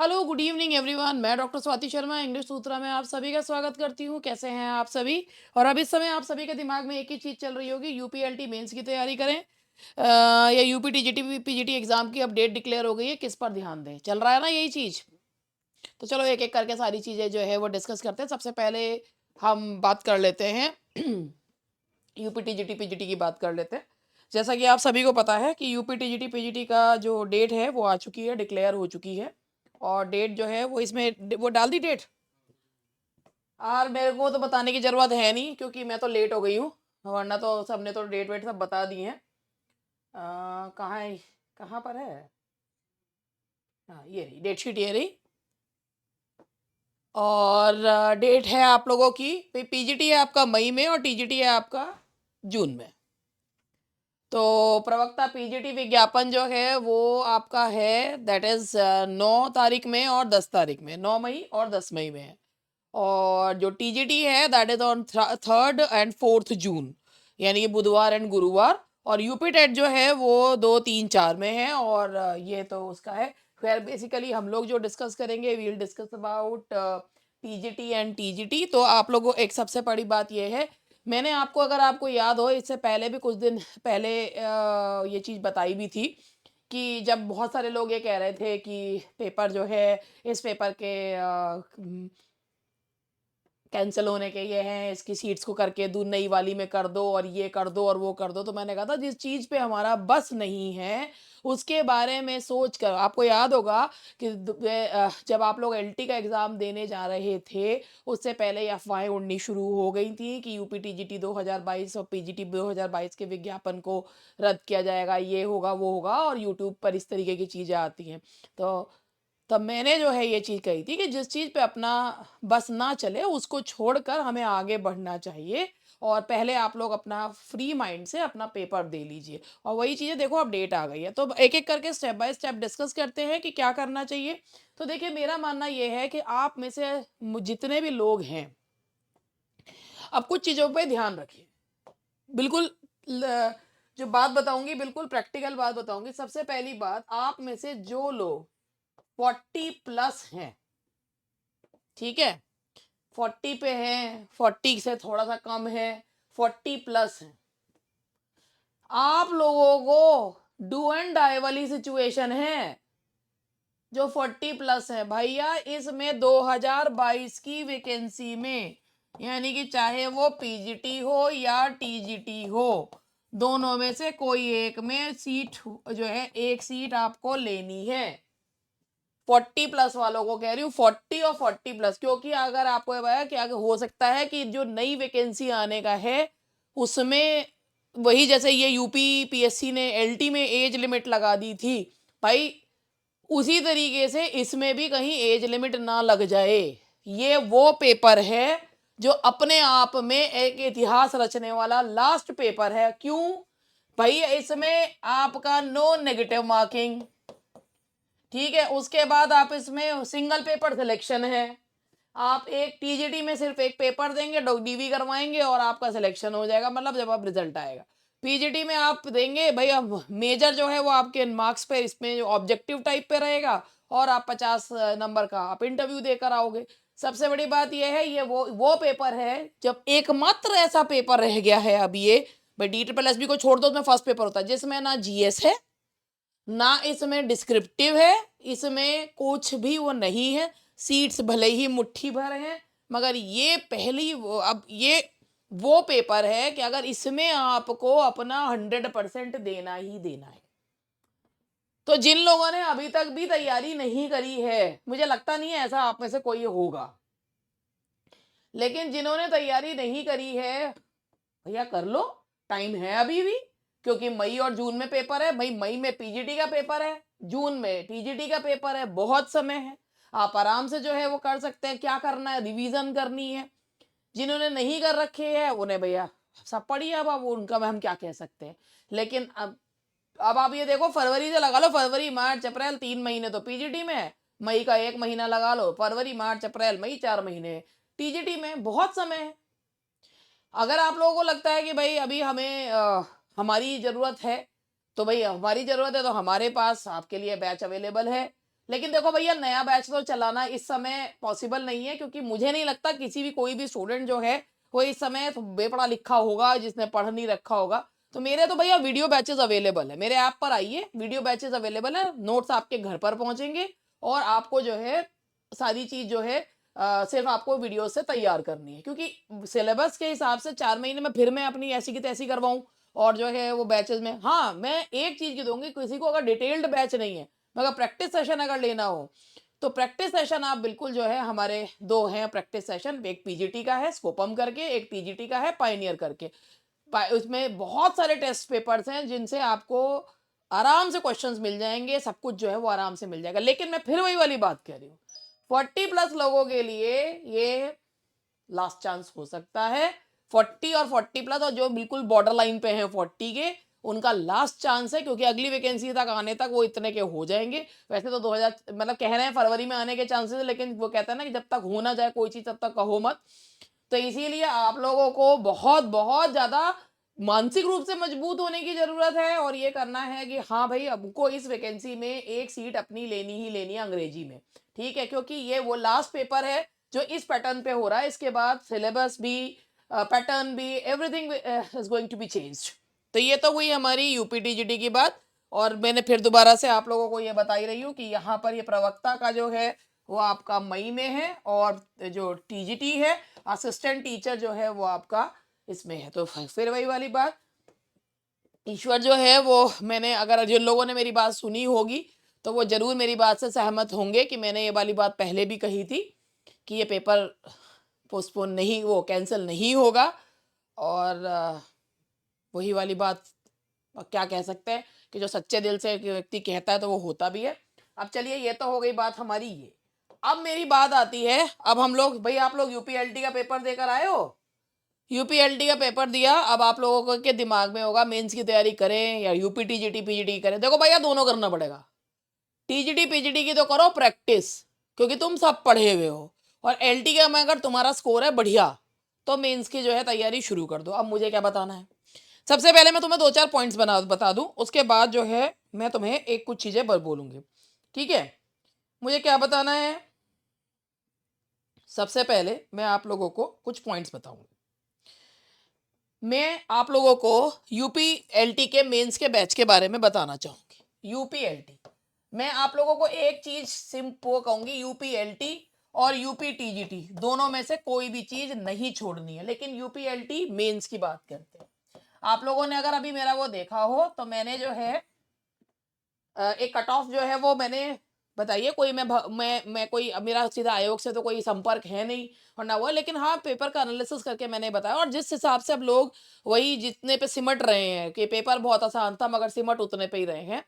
Hello, good evening everyone. मैं doctor Swati Sharma English सूत्रा में आप सभी का स्वागत करती हूँ। कैसे हैं आप सभी? और अब इस समय आप सभी के दिमाग में एक ही चीज़ चल रही होगी, यूपीएलटी मेंस की तैयारी करें या यूपी टीजीटी पीजीटी एग्जाम की अपडेट डिक्लेयर हो गई है, किस पर ध्यान दें। चल रहा है ना यही चीज़। तो चलो एक एक करके सारी चीज़ें जो है वो डिस्कस करते हैं। सबसे पहले हम बात कर लेते हैं यूपी टीजीटी पीजीटी की बात कर लेते हैं। जैसा कि आप सभी को पता है कि यूपी टीजीटी पीजीटी का जो डेट है वो आ चुकी है, डिक्लेयर हो चुकी है। और डेट जो है वो इसमें वो डाल दी डेट। और मेरे को तो बताने की ज़रूरत है नहीं क्योंकि मैं तो लेट हो गई हूँ, वरना तो सबने तो डेट वेट सब बता दी हैं। कहाँ है, कहाँ पर है? हाँ, ये रही डेट शीट, ये रही। और डेट है आप लोगों की, पीजीटी है आपका मई में और टीजीटी है आपका जून में। तो प्रवक्ता पीजीटी विज्ञापन जो है वो आपका है दैट इज़ 9 तारीख में और 10 तारीख में, 9 मई और 10 मई में है। और जो टीजीटी है that is on 3rd and 4th जून, यानी कि बुधवार एंड गुरुवार। और यूपी टेट जो है वो 2, 3, 4 में है। और ये तो उसका है। खैर बेसिकली हम लोग जो डिस्कस करेंगे, will discuss about PGT and TGT. तो आप लोगों को एक सबसे बड़ी बात ये है, मैंने आपको, अगर आपको याद हो, इससे पहले भी कुछ दिन पहले ये चीज़ बताई भी थी कि जब बहुत सारे लोग ये कह रहे थे कि पेपर जो है, इस पेपर के कैंसिल होने के ये हैं, इसकी सीट्स को करके दो, नई वाली में कर दो और ये कर दो और वो कर दो। तो मैंने कहा था जिस चीज़ पे हमारा बस नहीं है उसके बारे में सोच कर, आपको याद होगा कि जब आप लोग एलटी का एग्ज़ाम देने जा रहे थे उससे पहले ये अफवाहें उड़नी शुरू हो गई थी कि यूपी टीजीटी 2022 और पीजीटी 2022 के विज्ञापन को रद्द किया जाएगा, ये होगा वो होगा, और यूट्यूब पर इस तरीके की चीज़ें आती हैं। तो तब मैंने जो है ये चीज़ कही थी कि जिस चीज़ पे अपना बस ना चले उसको छोड़कर हमें आगे बढ़ना चाहिए। और पहले आप लोग अपना फ्री माइंड से अपना पेपर दे लीजिए। और वही चीज़ें देखो, अब डेट आ गई है तो एक एक करके स्टेप बाय स्टेप डिस्कस करते हैं कि क्या करना चाहिए। तो देखिए, मेरा मानना ये है कि आप में से जितने भी लोग हैं, अब कुछ चीज़ों पे ध्यान रखिए। बिल्कुल जो बात बताऊंगी बिल्कुल प्रैक्टिकल बात बताऊंगी। सबसे पहली बात, आप में से जो लोग 40+ हैं, ठीक है, 40 पे है, 40 से थोड़ा सा कम है, 40+ है, आप लोगों को डू एंड डाई वाली सिचुएशन है। जो 40+ है भैया, इसमें 2022 की वैकेंसी में, यानी कि चाहे वो पीजीटी हो या टीजीटी हो, दोनों में से कोई एक में सीट जो है, एक सीट आपको लेनी है। 40+ वालों को कह रही हूँ, 40 और 40+, क्योंकि अगर आपको ये बताया कि अगर हो सकता है कि जो नई वैकेंसी आने का है उसमें, वही जैसे ये यूपी पीएससी ने एलटी में एज लिमिट लगा दी थी भाई, उसी तरीके से इसमें भी कहीं एज लिमिट ना लग जाए। ये वो पेपर है जो अपने आप में एक इतिहास रचने वाला लास्ट पेपर है। क्यों भाई? इसमें आपका नो नेगेटिव मार्किंग, ठीक है। उसके बाद आप इसमें सिंगल पेपर सिलेक्शन है। आप एक टीजीटी में सिर्फ एक पेपर देंगे, डीवी करवाएंगे और आपका सिलेक्शन हो जाएगा, मतलब जब आप रिजल्ट आएगा। पीजीटी में आप देंगे भाई, अब मेजर जो है वो आपके मार्क्स पे, इसमें जो ऑब्जेक्टिव टाइप पे रहेगा, और आप 50 नंबर का आप इंटरव्यू देकर आओगे। सबसे बड़ी बात यह है, ये वो पेपर है जब एकमात्र ऐसा पेपर रह गया है अब ये, भाई DSSB को छोड़ दो, उसमें फर्स्ट पेपर होता है जिसमें ना जीएस है, ना इसमें डिस्क्रिप्टिव है, इसमें कुछ भी वो नहीं है। सीट्स भले ही मुट्ठी भर हैं, मगर ये पहली अब ये वो पेपर है कि अगर इसमें आपको अपना 100% देना ही देना है। तो जिन लोगों ने अभी तक भी तैयारी नहीं करी है, मुझे लगता नहीं है ऐसा आप में से कोई होगा, लेकिन जिन्होंने तैयारी नहीं करी है भैया कर लो, टाइम है अभी भी। क्योंकि मई और जून में पेपर है भाई, मई में पीजीटी का पेपर है, जून में टीजीटी का पेपर है, बहुत समय है। आप आराम से जो है वो कर सकते हैं। क्या करना है? रिवीजन करनी है। जिन्होंने नहीं कर रखे है उन्हें भैया सब पढ़िए, अब उनका में हम क्या कह सकते हैं। लेकिन अब आप ये देखो, फरवरी से लगा लो, फरवरी मार्च अप्रैल 3 महीने तो पीजीटी में है, मई का 1 महीना लगा लो, फरवरी मार्च अप्रैल मई 4 महीने टीजीटी में, बहुत समय है। अगर आप लोगों को लगता है कि भाई अभी हमें हमारी ज़रूरत है, तो भाई हमारी ज़रूरत है तो हमारे पास आपके लिए बैच अवेलेबल है। लेकिन देखो भैया, नया बैच तो चलाना इस समय पॉसिबल नहीं है, क्योंकि मुझे नहीं लगता किसी भी कोई भी स्टूडेंट जो है वो इस समय तो बेपढ़ा लिखा होगा, जिसने पढ़ नहीं रखा होगा। तो मेरे तो भैया वीडियो बैचेस अवेलेबल है, मेरे ऐप पर आइए, वीडियो बैचेस अवेलेबल है, नोट्स आपके घर पर पहुंचेंगे और आपको जो है सारी चीज जो है सिर्फ आपको वीडियो से तैयार करनी है, क्योंकि सिलेबस के हिसाब से 4 महीने में फिर मैं अपनी ऐसी की तैसी करवाऊं और जो है वो बैचेस में। हाँ, मैं एक चीज की दूंगी, किसी को अगर डिटेल्ड बैच नहीं है, मगर प्रैक्टिस सेशन अगर लेना हो तो प्रैक्टिस सेशन आप बिल्कुल जो है, हमारे 2 हैं प्रैक्टिस सेशन, एक पीजीटी का है स्कोपम करके, एक टीजीटी का है पायनियर करके। उसमें बहुत सारे टेस्ट पेपर्स हैं जिनसे आपको आराम से क्वेश्चंस मिल जाएंगे, सब कुछ जो है वो आराम से मिल जाएगा। लेकिन मैं फिर वही वाली बात कह रही हूँ, 40+ लोगों के लिए ये लास्ट चांस हो सकता है। 40 और 40+, और जो बिल्कुल बॉर्डर लाइन पे हैं 40 के, उनका लास्ट चांस है, क्योंकि अगली वैकेंसी तक आने तक वो इतने के हो जाएंगे। वैसे तो 2000 मतलब कह रहे हैं फरवरी में आने के चांसेस है, लेकिन वो कहता है ना कि जब तक हो ना जाए कोई चीज तब तक कहो मत। तो इसीलिए आप लोगों को बहुत बहुत ज्यादा मानसिक रूप से मजबूत होने की जरूरत है, और ये करना है कि हाँ भाई, हमको इस वैकेंसी में एक सीट अपनी लेनी ही लेनी है अंग्रेजी में, ठीक है, क्योंकि ये वो लास्ट पेपर है जो इस पैटर्न पे हो रहा है। इसके बाद सिलेबस भी, पैटर्न भी, everything is going to be changed. तो ये तो हुई हमारी यूपी टीजीटी की बात, और मैंने फिर दोबारा से आप लोगों को ये बताई रही हूँ कि यहाँ पर ये प्रवक्ता का जो है वो आपका मई में है, और जो टीजीटी है असिस्टेंट टीचर जो है वो आपका इसमें है। तो फिर वही वाली बात, ईश्वर जो है वो, मैंने अगर जिन लोगों ने मेरी बात सुनी होगी तो वो जरूर मेरी बात से सहमत होंगे कि मैंने ये वाली बात पहले भी कही थी कि ये पेपर पोस्टपोन नहीं, वो कैंसिल नहीं होगा। और वही वाली बात, क्या कह सकते हैं कि जो सच्चे दिल से व्यक्ति कहता है तो वो होता भी है। अब चलिए, ये तो हो गई बात हमारी ये। अब मेरी बात आती है, अब हम लोग भाई, आप लोग यूपीएलटी का पेपर देकर आए हो, यूपीएलटी का पेपर दिया, अब आप लोगों को के दिमाग में होगा मेंस की तैयारी करें या यूपी टीजीटी पीजीटी करें। देखो भैया, दोनों करना पड़ेगा। टीजीटी पीजीटी की तो करो प्रैक्टिस, क्योंकि तुम सब पढ़े हुए हो, और एलटी का में अगर तुम्हारा स्कोर है बढ़िया तो मेंस की जो है तैयारी शुरू कर दो। अब मुझे क्या बताना है, सबसे पहले मैं तुम्हें 2-4 पॉइंट्स बता दूं, उसके बाद जो है मैं तुम्हें एक कुछ चीजें बोलूंगी, ठीक है। मुझे क्या बताना है, सबसे पहले मैं आप लोगों को कुछ पॉइंट्स बताऊंगा। मैं आप लोगों को यूपीएलटी के मेंस के बैच के बारे में बताना चाहूंगी। यूपीएलटी, मैं आप लोगों को एक चीज सिंपल कहूंगी, यूपीएलटी और यूपी टीजीटी दोनों में से कोई भी चीज नहीं छोड़नी है, लेकिन यूपीएलटी मेंस की बात करते हैं। आप लोगों ने अगर अभी मेरा वो देखा हो तो मैंने जो है एक कट ऑफ जो है वो मैंने बताइए, कोई मैं कोई, अब मेरा सीधा आयोग से तो कोई संपर्क है नहीं और ना हुआ, लेकिन हाँ पेपर का एनालिसिस करके मैंने बताया, और जिस हिसाब से अब लोग वही जितने पे सिमट रहे हैं कि पेपर बहुत आसान था मगर सिमट उतने पे ही रहे हैं,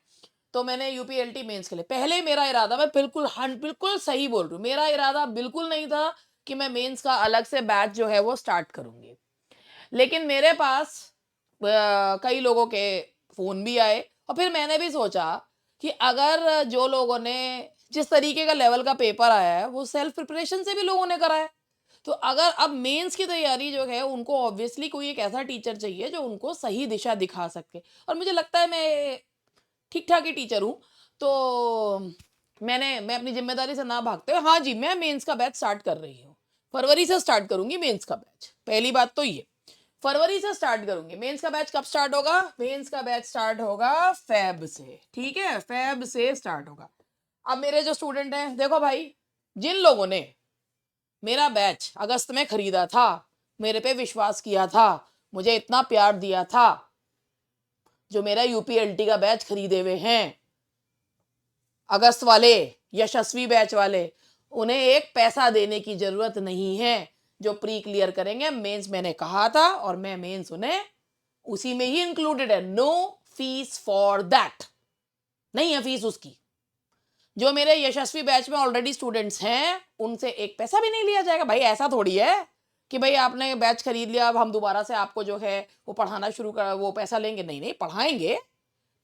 तो मैंने यूपीएलटी मेंस के लिए पहले मेरा इरादा, मैं बिल्कुल सही बोल रही हूँ, मेरा इरादा बिल्कुल नहीं था कि मैं मेंस का अलग से बैच जो है वो स्टार्ट करूंगी। लेकिन मेरे पास कई लोगों के फोन भी आए, और फिर मैंने भी सोचा कि अगर जो लोगों ने जिस तरीके का लेवल का पेपर आया है वो सेल्फ प्रिपरेशन से भी लोगों ने करा है, तो अगर अब मेंस की तैयारी जो है उनको ऑब्वियसली कोई एक ऐसा टीचर चाहिए जो उनको सही दिशा दिखा सके, और मुझे लगता है मैं ठीक ठाक ही टीचर हूँ। तो मैं अपनी जिम्मेदारी से ना भागते हुए, हाँ जी, मैं मेंस का बैच स्टार्ट कर रही हूँ, फरवरी से स्टार्ट करूंगी मेंस का बैच। पहली बात तो ये, फरवरी से स्टार्ट करूंगी। मेंस का बैच कब स्टार्ट होगा, मेंस का बैच स्टार्ट होगा फेब से, ठीक है, फेब से स्टार्ट होगा। अब मेरे जो स्टूडेंट हैं, देखो भाई, जिन लोगों ने मेरा बैच अगस्त में खरीदा था, मेरे पे विश्वास किया था, मुझे इतना प्यार दिया था, जो मेरा यूपीएलटी का बैच खरीदे हुए हैं, अगस्त वाले यशस्वी बैच वाले, उन्हें एक पैसा देने की जरूरत नहीं है। जो प्री क्लियर करेंगे मेंस, मैंने कहा था, और मैं मेंस उन्हें उसी में ही इंक्लूडेड है, नो फीस फॉर दैट, नहीं है फीस उसकी। जो मेरे यशस्वी बैच में ऑलरेडी स्टूडेंट्स हैं उनसे एक पैसा भी नहीं लिया जाएगा। भाई ऐसा थोड़ी है कि भाई आपने बैच खरीद लिया, अब हम दोबारा से आपको जो है वो पढ़ाना शुरू कर वो पैसा लेंगे, नहीं नहीं, पढ़ाएंगे,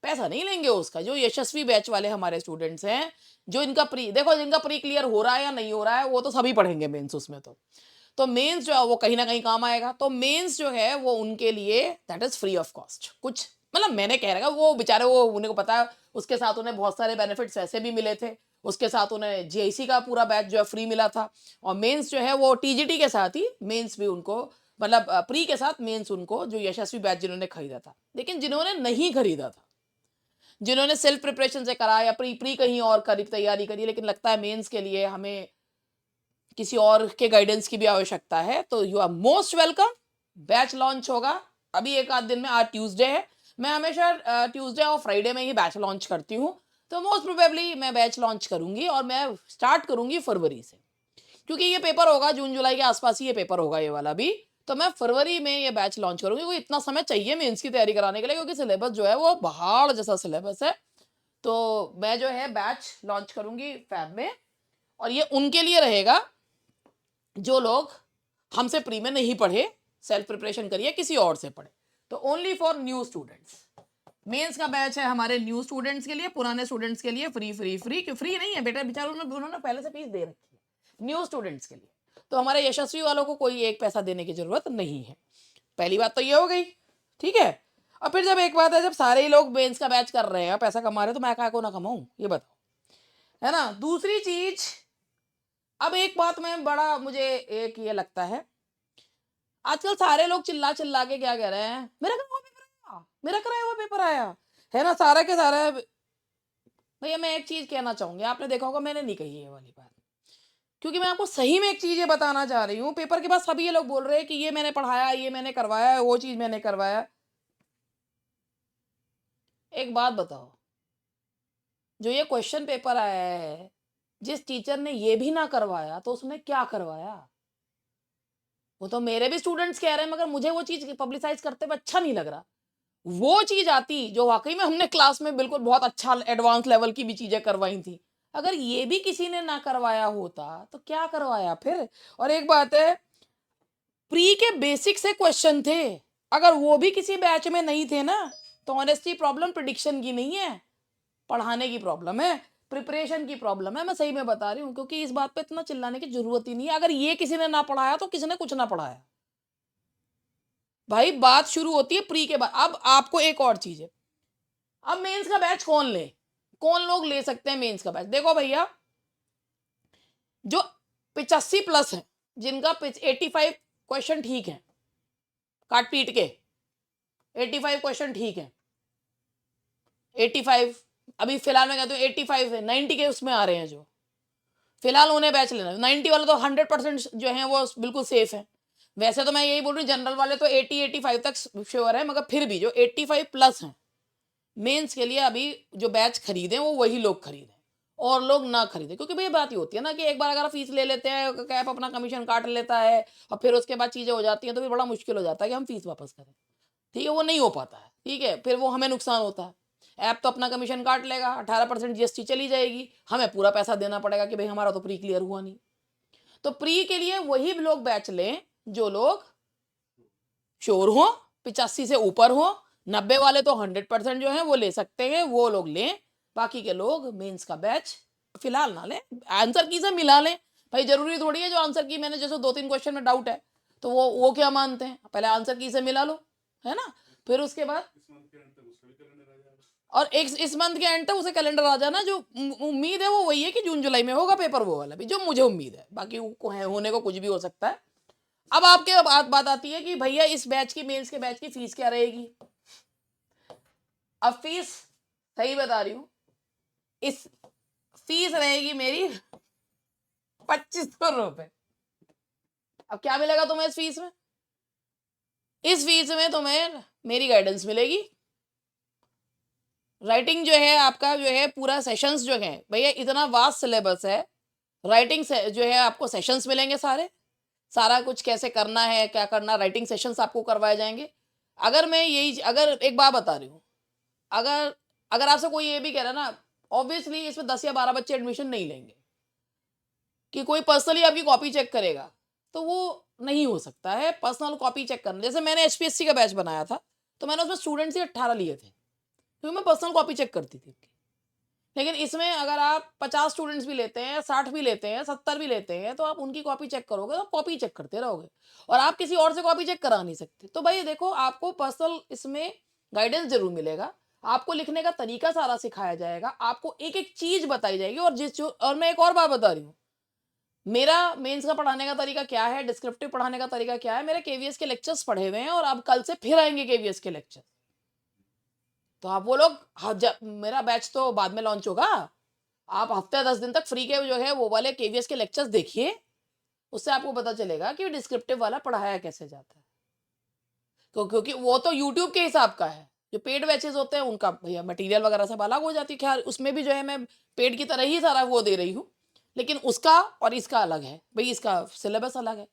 पैसा नहीं लेंगे उसका। जो यशस्वी बैच वाले हमारे स्टूडेंट्स हैं, जो इनका प्री, देखो जिनका प्री क्लियर हो रहा है या नहीं हो रहा है वो तो सभी पढ़ेंगे मेंस उसमें, तो मेंस जो है वो कहीं ना कहीं काम आएगा। तो मेंस जो है वो उनके लिए that is free of cost, कुछ मतलब मैंने कह रहा वो बेचारे, वो उन्हें को पता है, उसके साथ उन्हें बहुत सारे बेनिफिट्स ऐसे भी मिले थे, उसके साथ उन्हें जीआईसी का पूरा बैच जो है फ्री मिला था, और मेंस जो है वो टीजीटी के साथ ही मेंस भी उनको, मतलब प्री के साथ मेंस उनको, जो यशस्वी बैच जिन्होंने खरीदा था। लेकिन जिन्होंने नहीं खरीदा था, जिन्होंने सेल्फ प्रिपरेशन से करा या प्री प्री कहीं और करी तैयारी करी, लेकिन लगता है मेंस के लिए हमें किसी और के गाइडेंस की भी आवश्यकता है, तो you are most welcome. Batch launch होगा अभी एक आध दिन में। आज ट्यूसडे है, मैं हमेशा ट्यूसडे और फ्राइडे में ही बैच लॉन्च करती हूँ, तो मोस्ट प्रोबेबली मैं बैच लॉन्च करूंगी, और मैं स्टार्ट करूंगी फरवरी से, क्योंकि ये पेपर होगा जून जुलाई के आसपास ही, ये पेपर होगा ये वाला भी, तो मैं फरवरी में ये बैच लॉन्च करूंगी, क्योंकि इतना समय चाहिए मेंस की तैयारी कराने के लिए, क्योंकि सिलेबस जो है वो पहाड़ जैसा सिलेबस है। तो मैं जो है बैच लॉन्च करूंगी फैब में, और ये उनके लिए रहेगा जो लोग हमसे प्री में नहीं पढ़े, सेल्फ प्रिपरेशन करिए किसी और से पढ़े, तो only for new students. Mains का बैच है हमारे न्यू स्टूडेंट्स के लिए, पुराने स्टूडेंट्स के लिए फ्री फ्री फ्री, क्यों फ्री नहीं है बेटा, बेचारों ने उन्होंने पहले से फीस दे रखी है। न्यू स्टूडेंट्स के लिए तो हमारे यशस्वी वालों को कोई एक पैसा देने की जरूरत नहीं है। पहली बात तो ये हो गई, ठीक है। और फिर जब एक बात है, जब सारे ही लोग मेंस का बैच कर रहे हैं, पैसा कमा रहे हैं, तो मैं क्या को ना कमाऊं, ये बताओ, है ना। दूसरी चीज, अब एक बात में बड़ा मुझे एक ये लगता है, आजकल सारे लोग चिल्ला चिल्ला के क्या कह रहे हैं, मेरा कराया हुआ पेपर आया, मेरा कराया हुआ पेपर आया, है ना, सारा के सारा। भैया मैं एक चीज कहना चाहूंगी, आपने देखा होगा मैंने नहीं कही ये वाली बात, क्योंकि मैं आपको सही में एक चीज ये बताना चाह रही हूँ। पेपर के बाद सभी ये लोग बोल रहे हैं कि ये मैंने पढ़ाया, ये मैंने करवाया, वो चीज मैंने करवाया। एक बात बताओ, जो ये क्वेश्चन पेपर आया है, जिस टीचर ने ये भी ना करवाया तो उसने क्या करवाया? वो तो मेरे भी स्टूडेंट्स कह रहे हैं, मगर मुझे वो चीज पब्लिसाइज करते हुए अच्छा नहीं लग रहा। वो चीज आती जो वाकई में हमने क्लास में बिल्कुल बहुत अच्छा एडवांस लेवल की भी चीजें करवाई थी, अगर ये भी किसी ने ना करवाया होता तो क्या करवाया फिर? और एक बात है, प्री के बेसिक से क्वेश्चन थे, अगर वो भी किसी बैच में नहीं थे ना, तो ऑनेस्टली प्रॉब्लम प्रिडिक्शन की नहीं है, पढ़ाने की प्रॉब्लम है, प्रिपरेशन की प्रॉब्लम है। मैं सही में बता रही हूँ, क्योंकि इस बात पे इतना चिल्लाने की जरूरत ही नहीं है। अगर ये किसी ने ना पढ़ाया तो किसी ने कुछ ना पढ़ाया। भाई बात शुरू होती है प्री के बाद। अब आपको एक और चीज है, अब मेंस का बैच कौन ले, कौन लोग ले सकते हैं मेंस का बैच? देखो भैया, जो 85 प्लस है, जिनका 85 क्वेश्चन ठीक है, काट पीट के 85 क्वेश्चन ठीक है, 85, अभी फिलहाल मैं कहता हूँ 85 है, 90 के उसमें आ रहे हैं, जो फिलहाल उन्हें बैच लेना। 90 वाले तो 100% जो है वो बिल्कुल सेफ है। वैसे तो मैं यही बोल रही हूँ, जनरल वाले तो 80-85 तक श्योर है, मगर फिर भी जो 85 प्लस हैं मेंस के लिए अभी जो बैच खरीदे वो वही लोग खरीदें, और लोग ना खरीदें। क्योंकि भाई बात ये होती है ना कि एक बार अगर फीस ले लेते हैं, कैप अपना कमीशन काट लेता है, और फिर उसके बाद चीज़ें हो जाती हैं, तो फिर बड़ा मुश्किल हो जाता है कि हम फीस वापस करें। ठीक है, वो नहीं हो पाता है, ठीक है, फिर वो हमें नुकसान होता है। ऐप तो अपना कमीशन काट लेगा, 18% जीएसटी चली जाएगी, हमें पूरा पैसा देना पड़ेगा कि भाई हमारा तो प्री क्लियर हुआ नहीं। तो प्री के लिए वही लोग बैच लें जो लोग श्योर हो, 85 से ऊपर हो। 90 वाले तो 100% जो है वो ले सकते हैं, वो लोग लें। बाकी के लोग मेंस का बैच फिलहाल ना लें, आंसर की से मिला लें। भाई जरूरी थोड़ी है जो आंसर की, मैंने जैसे 2-3 क्वेश्चन में डाउट है तो वो क्या मानते हैं, पहले आंसर की से मिला लो, है ना, फिर उसके बाद, और एक इस मंथ के एंड तक उसे कैलेंडर आ जाना। जो उम्मीद है वो वही है कि जून जुलाई में होगा पेपर, वो वाला भी जो मुझे उम्मीद है, बाकी होने को कुछ भी हो सकता है। अब आपके बात आती है कि भैया इस बैच की, मेंस के बैच की फीस क्या रहेगी? अब फीस सही बता रही हूं, इस फीस रहेगी मेरी 2500 रुपए। अब क्या मिलेगा तुम्हें इस फीस में? इस फीस में तुम्हें मेरी गाइडेंस मिलेगी, राइटिंग जो है आपका जो है पूरा सेशंस जो है, भैया इतना वास्ट सिलेबस है, राइटिंग से जो है आपको सेशंस मिलेंगे सारे, सारा कुछ कैसे करना है, क्या करना, राइटिंग सेशंस आपको करवाए जाएंगे। अगर मैं यही, अगर एक बात बता रही हूँ, अगर अगर आपसे कोई ये भी कह रहा है ना, ऑब्वियसली इसमें 10 या 12 बच्चे एडमिशन नहीं लेंगे, कि कोई पर्सनली आपकी कॉपी चेक करेगा, तो वो नहीं हो सकता है। पर्सनल कॉपी चेक करना, जैसे मैंने एचपीएससी का बैच बनाया था, तो मैंने उसमें स्टूडेंट्स ही 18 लिए थे, क्योंकि मैं पर्सनल कॉपी चेक करती थी। लेकिन इसमें अगर आप 50 स्टूडेंट्स भी लेते हैं, 60 भी लेते हैं, 70 भी लेते हैं, तो आप उनकी कॉपी चेक करोगे तो कॉपी चेक करते रहोगे, और आप किसी और से कॉपी चेक करा नहीं सकते। तो भाई देखो, आपको पर्सनल इसमें गाइडेंस जरूर मिलेगा, आपको लिखने का तरीका सारा सिखाया जाएगा, आपको एक-एक चीज़ बताई जाएगी और मैं एक और बात बता रही हूँ, मेरा मेंस का पढ़ाने का तरीका क्या है, डिस्क्रिप्टिव पढ़ाने का तरीका क्या है, मेरे केवीएस के लेक्चर्स पढ़े हुए हैं और अब कल से फिर आएँगे केवीएस के लेक्चर। तो आप वो लोग मेरा बैच तो बाद में लॉन्च होगा। आप हफ्ते 10 दिन तक फ्री के जो है वो वाले केवीएस के लेक्चर्स देखिए, उससे आपको पता चलेगा कि डिस्क्रिप्टिव वाला पढ़ाया कैसे जाता है। क्योंकि वो तो यूट्यूब के हिसाब का है, जो पेड बैचेस होते हैं उनका भैया मटेरियल वगैरह सब अलग हो जाती है। खैर उसमें भी जो है मैं पेड की तरह ही सारा वो दे रही हूँ, लेकिन उसका और इसका अलग है, भाई इसका सिलेबस अलग है।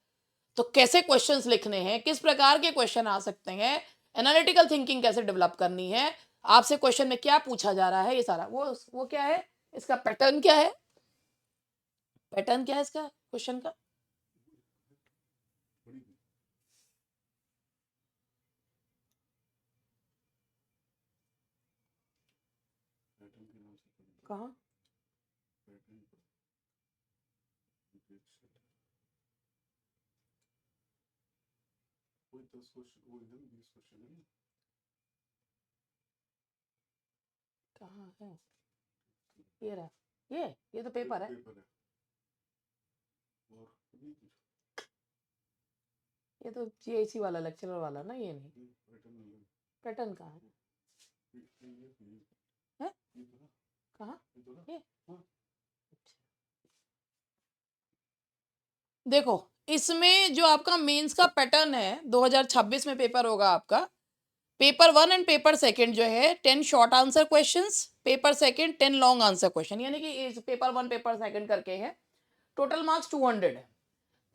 तो कैसे क्वेश्चंस लिखने हैं, किस प्रकार के क्वेश्चन आ सकते हैं, एनालिटिकल थिंकिंग कैसे डेवलप करनी है, आपसे क्वेश्चन में क्या पूछा जा रहा है, ये सारा वो क्या है, इसका पैटर्न क्या है, पैटर्न क्या है इसका क्वेश्चन का। कहाँ कहाँ है, ये रहा, ये तो पेपर है, ये तो जीआईसी वाला लेक्चरर वाला ना, ये नहीं पैटर्न कहाँ है, है? कहाँ ये अच्छा। देखो इसमें जो आपका मेंस का पैटर्न है 2026 में पेपर होगा आपका, पेपर 1 एंड पेपर सेकंड जो है 10 short answer questions, paper second 10 long answer question, यानी कि इस पेपर 1 पेपर सेकंड करके है, टोटल मार्क्स 200 है।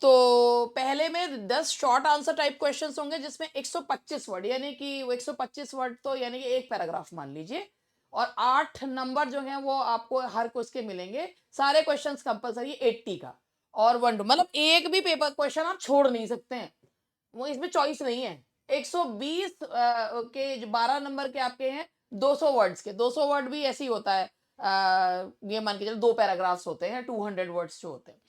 तो पहले में 10 शॉर्ट आंसर टाइप क्वेश्चंस होंगे जिसमें 125 वर्ड, यानी कि वो 125 वर्ड तो यानी कि एक पैराग्राफ मान लीजिए, और 8 नंबर जो हैं वो आपको हर क्वेश्चन के मिलेंगे, सारे क्वेश्चंस कंपलसरी 80 का, और 1 2 मतलब एक भी पेपर क्वेश्चन आप छोड़ नहीं सकते हैं, वो इसमें चॉइस नहीं है। 120 के जो 12 नंबर के आपके हैं 200 वर्ड्स के, 200 वर्ड भी ऐसे ही होता है, ये मान के चलो 2 पैराग्राफ्स होते हैं, 200 वर्ड्स जो होते हैं।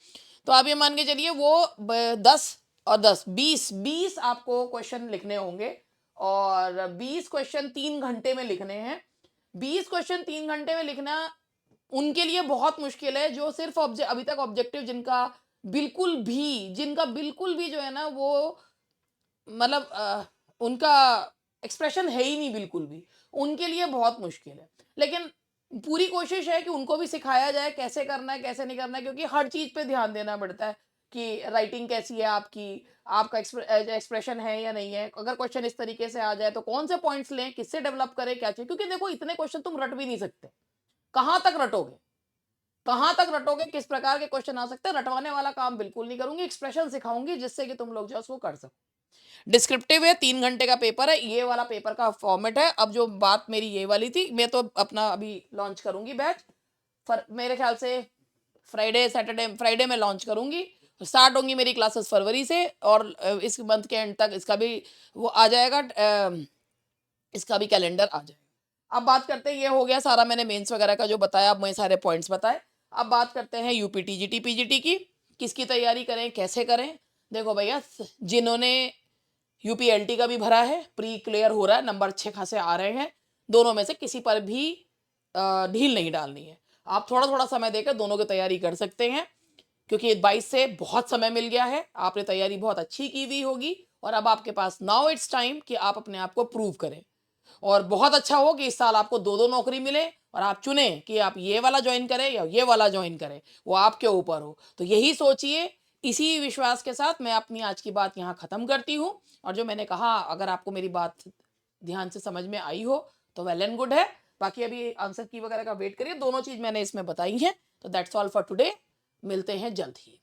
तो आप ये मान के चलिए वो 10 और 10 20 आपको क्वेश्चन लिखने होंगे, और 20 क्वेश्चन 3 घंटे में लिखने हैं। 20 क्वेश्चन 3 घंटे में लिखना उनके लिए बहुत मुश्किल है जो सिर्फ अभी तक ऑब्जेक्टिव जिनका बिल्कुल भी जो है ना वो मतलब उनका एक्सप्रेशन है ही नहीं बिल्कुल भी, उनके लिए बहुत मुश्किल है। लेकिन पूरी कोशिश है कि उनको भी सिखाया जाए कैसे करना है, कैसे नहीं करना है, क्योंकि हर चीज़ पे ध्यान देना पड़ता है कि राइटिंग कैसी है आपकी, आपका एक्सप्रेशन है या नहीं है। अगर क्वेश्चन इस तरीके से आ जाए तो कौन से पॉइंट्स लें, किससे डेवलप करें, क्या चाहिए, क्योंकि देखो इतने क्वेश्चन तुम रट भी नहीं सकते। कहाँ तक रटोगे, कहाँ तक रटोगे, किस प्रकार के क्वेश्चन आ सकते हैं, रटवाने वाला काम बिल्कुल नहीं करूंगी, एक्सप्रेशन सिखाऊंगी जिससे कि तुम लोग जो है उसको कर सको। डिस्क्रिप्टिव है, 3 घंटे का पेपर है, ये वाला पेपर का फॉर्मेट है। अब जो बात मेरी ये वाली थी, मैं तो अपना अभी लॉन्च करूंगी बैच, मेरे ख्याल से फ्राइडे में लॉन्च करूंगी, स्टार्ट होंगी मेरी क्लासेस फरवरी से, और इस मंथ के एंड तक इसका भी वो आ जाएगा, इसका भी कैलेंडर आ जाएगा। अब बात करते हैं, ये हो गया सारा मैंने मेंस वगैरह का जो बताया, अब मैं सारे पॉइंट्स बताए। अब बात करते हैं यूपी टीजीटी पीजीटी की, किसकी तैयारी करें, कैसे करें। देखो भैया, जिन्होंने यूपीएलटी का भी भरा है, प्री क्लियर हो रहा है, नंबर अच्छे खासे आ रहे हैं, दोनों में से किसी पर भी ढील नहीं डालनी है। आप थोड़ा थोड़ा समय देकर दोनों की तैयारी कर सकते हैं, क्योंकि 22 से बहुत समय मिल गया है, आपने तैयारी बहुत अच्छी की हुई होगी, और अब आपके पास नाउ इट्स टाइम कि आप अपने आप को प्रूव करें। और बहुत अच्छा हो कि इस साल आपको 2-2 नौकरी मिले, और आप चुने कि आप ये वाला ज्वाइन करें या ये वाला ज्वाइन करें, वो आपके ऊपर हो। तो यही सोचिए, इसी विश्वास के साथ मैं अपनी आज की बात यहाँ ख़त्म करती हूँ। और जो मैंने कहा, अगर आपको मेरी बात ध्यान से समझ में आई हो तो वेल एंड गुड है, बाकी अभी आंसर की वगैरह का वेट करिए, दोनों चीज़ मैंने इसमें बताई हैं। तो दैट्स ऑल फॉर टुडे, मिलते हैं जल्द ही।